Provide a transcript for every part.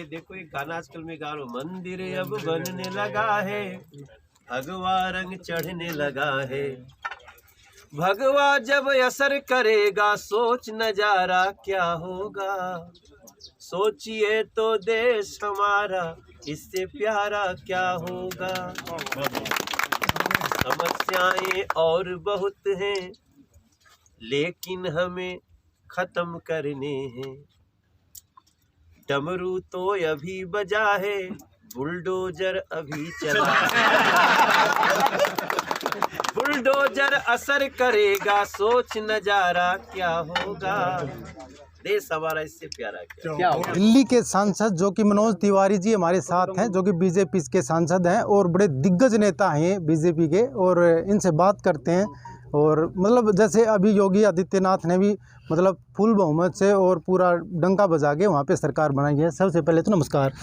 ये देखो एक गाना आजकल में गा रहा हूँ, मंदिर अब बनने लगा है, भगवा रंग चढ़ने लगा है। भगवा जब असर करेगा सोच नजारा क्या होगा। सोचिए तो देश हमारा इससे प्यारा क्या होगा। समस्याएं और बहुत हैं लेकिन हमें खत्म करने हैं। डमरू तो अभी बजा है, बुलडोजर अभी चला बुलडोजर असर करेगा सोच नजारा क्या होगा। देश हमारा इससे प्यारा क्या होगा। दिल्ली के सांसद जो कि मनोज तिवारी जी हमारे साथ हैं, जो कि बीजेपी के सांसद हैं और बड़े दिग्गज नेता हैं बीजेपी के, और इनसे बात करते हैं। और मतलब जैसे अभी योगी आदित्यनाथ ने भी मतलब फुल बहुमत से और पूरा डंका बजा के वहाँ पे सरकार बनाई है। सबसे पहले तो नमस्कार।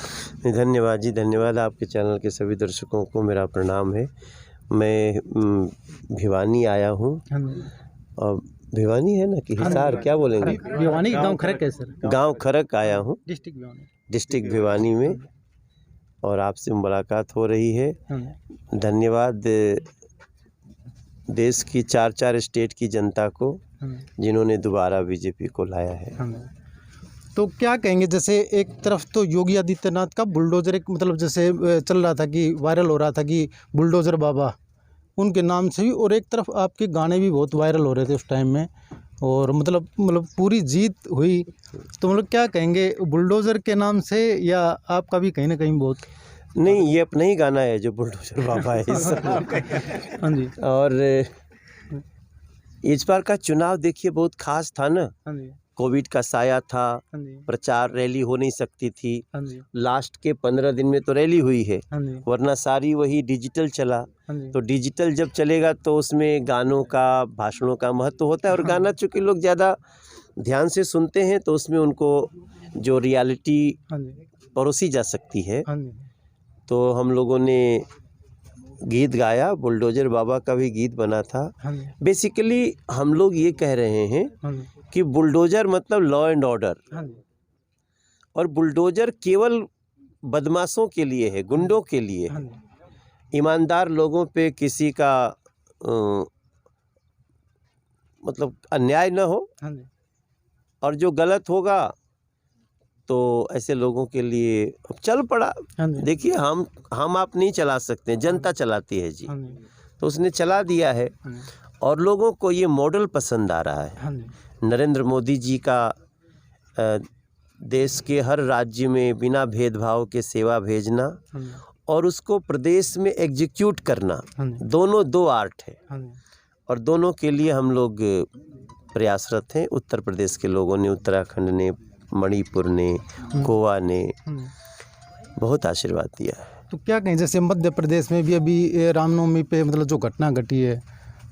धन्यवाद जी, धन्यवाद। आपके चैनल के सभी दर्शकों को मेरा प्रणाम है। मैं भिवानी आया हूँ, और भिवानी है ना कि हिसार क्या बोलेंगे, भिवानी गांव खरक है सर। गांव खरक आया हूँ, डिस्ट्रिक्ट भिवानी में, और आपसे मुलाकात हो रही है। धन्यवाद देश की 4 स्टेट की जनता को जिन्होंने दोबारा बीजेपी को लाया है। तो क्या कहेंगे, जैसे एक तरफ तो योगी आदित्यनाथ का बुलडोजर एक मतलब जैसे चल रहा था कि वायरल हो रहा था कि बुलडोजर बाबा उनके नाम से भी, और एक तरफ आपके गाने भी बहुत वायरल हो रहे थे उस टाइम में, और मतलब पूरी जीत हुई। तो मतलब क्या कहेंगे, बुलडोजर के नाम से या आपका भी कहीं ना कहीं बहुत? नहीं, ये अपना ही गाना है जो बुलडोजर बाबा है इस हाँ जी। और इस बार का चुनाव देखिए बहुत खास था ना। हाँ जी। कोविड का साया था, हाँ जी। प्रचार रैली हो नहीं सकती थी। हाँ जी। लास्ट के 15 दिन में तो रैली हुई है, हाँ जी। वरना सारी वही डिजिटल चला। हाँ जी। तो डिजिटल जब चलेगा तो उसमें गानों का, भाषणों का महत्व होता है, और गाना चूँकि लोग ज़्यादा ध्यान से सुनते हैं तो उसमें उनको जो रियलिटी परोसी जा सकती है। तो हम लोगों ने गीत गाया, बुलडोजर बाबा का भी गीत बना था। बेसिकली हम लोग ये कह रहे हैं कि बुलडोजर मतलब लॉ एंड ऑर्डर, और बुलडोजर केवल बदमाशों के लिए है, गुंडों के लिए है। ईमानदार लोगों पे किसी का मतलब अन्याय न हो, और जो गलत होगा तो ऐसे लोगों के लिए चल पड़ा। देखिए हम आप नहीं चला सकते, जनता चलाती है जी। तो उसने चला दिया है, और लोगों को ये मॉडल पसंद आ रहा है। नरेंद्र मोदी जी का देश के हर राज्य में बिना भेदभाव के सेवा भेजना और उसको प्रदेश में एग्जीक्यूट करना, दोनों दो आर्ट है, और दोनों के लिए हम लोग प्रयासरत हैं। उत्तर प्रदेश के लोगों ने, उत्तराखंड ने, मणिपुर ने, गोवा ने बहुत आशीर्वाद दिया है। तो क्या कहें, जैसे मध्य प्रदेश में भी अभी रामनवमी पे मतलब जो घटना घटी है,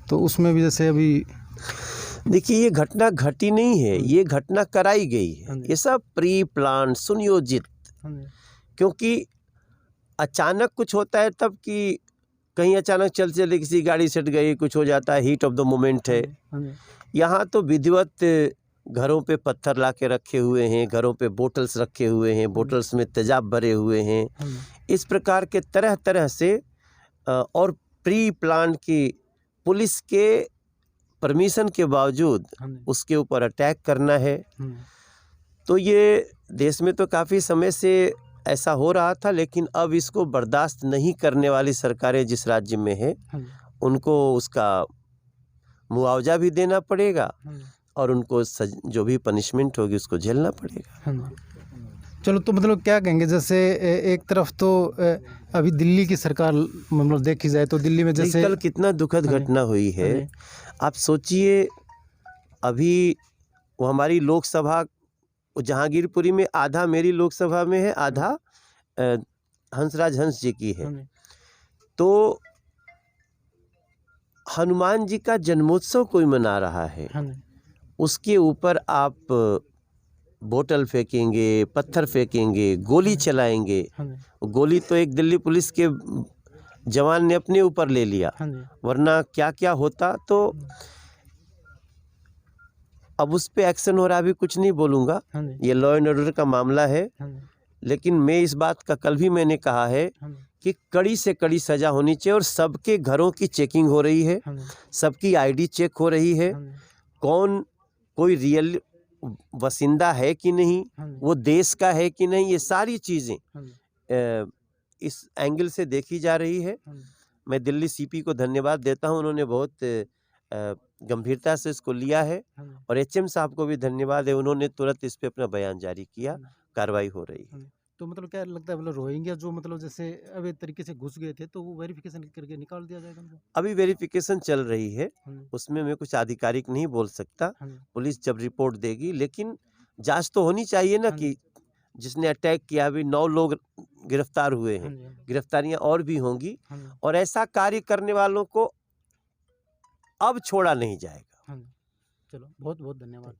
तो उसमें भी जैसे अभी देखिए ये घटना घटी नहीं है, ये घटना कराई गई है। ये सब प्री प्लान, सुनियोजित, क्योंकि अचानक कुछ होता है तब कि कहीं अचानक चलते किसी गाड़ी सट गई, कुछ हो जाता है, हीट ऑफ द मोमेंट है। यहाँ तो विधिवत घरों पे पत्थर ला के रखे हुए हैं, घरों पे बोतल्स रखे हुए हैं, बोतल्स में तेजाब भरे हुए हैं। इस प्रकार के तरह तरह से और प्री प्लान की पुलिस के परमिशन के बावजूद उसके ऊपर अटैक करना है। तो ये देश में तो काफ़ी समय से ऐसा हो रहा था, लेकिन अब इसको बर्दाश्त नहीं करने वाली सरकारें जिस राज्य में है उनको उसका मुआवजा भी देना पड़ेगा, और उनको जो भी पनिशमेंट होगी उसको झेलना पड़ेगा। चलो, तो मतलब क्या कहेंगे, जैसे एक तरफ तो अभी दिल्ली की सरकार मतलब देखी जाए तो दिल्ली में जैसे कल कितना दुखद घटना हुई है। आप सोचिए, अभी वो हमारी लोकसभा जहांगीरपुरी में आधा मेरी लोकसभा में है, आधा हंसराज हंस जी की है। तो हनुमान जी का जन्मोत्सव कोई मना रहा है, उसके ऊपर आप बोतल फेंकेंगे, पत्थर फेंकेंगे, गोली चलाएंगे। गोली तो एक दिल्ली पुलिस के जवान ने अपने ऊपर ले लिया, वरना क्या क्या होता। तो अब उस पे एक्शन हो रहा, अभी कुछ नहीं बोलूँगा, ये लॉ एंड ऑर्डर का मामला है। लेकिन मैं इस बात का कल भी मैंने कहा है हाँ जी, कि कड़ी से कड़ी सज़ा होनी चाहिए और सबके घरों की चेकिंग हो रही है, हाँ जी, सबकी आईडी चेक हो रही है, हाँ जी, कौन कोई रियल वसिंदा है कि नहीं, हाँ जी, वो देश का है कि नहीं, ये सारी चीज़ें हाँ जी, इस एंगल से देखी जा रही है। हाँ जी, मैं दिल्ली सीपी को धन्यवाद देता हूँ, उन्होंने बहुत गंभीरता से इसको लिया है, हाँ जी, और एचएम साहब को भी धन्यवाद है, उन्होंने तुरंत इस पे अपना बयान जारी किया, हाँ जी, कार्रवाई हो रही है। हाँ जी। तो मतलब क्या लगता है, मतलब रोहिंग्या जो मतलब जैसे अवैध तरीके से घुस गए थे, तो वो वेरिफिकेशन करके निकाल दिया जाएगा उनको? अभी वेरिफिकेशन चल रही है, हाँ जी, उसमें मैं कुछ आधिकारिक नहीं बोल सकता, हाँ जी, पुलिस जब रिपोर्ट देगी, लेकिन जांच तो होनी चाहिए ना हाँ जी, कि जिसने अटैक किया, अभी 9 लोग गिरफ्तार हुए हाँ हैं, जी, हाँ जी, गिरफ्तारियां और भी होंगी, हाँ जी, और ऐसा कार्य करने वालों को अब छोड़ा नहीं जाएगा। हाँ जी। चलो, बहुत बहुत धन्यवाद।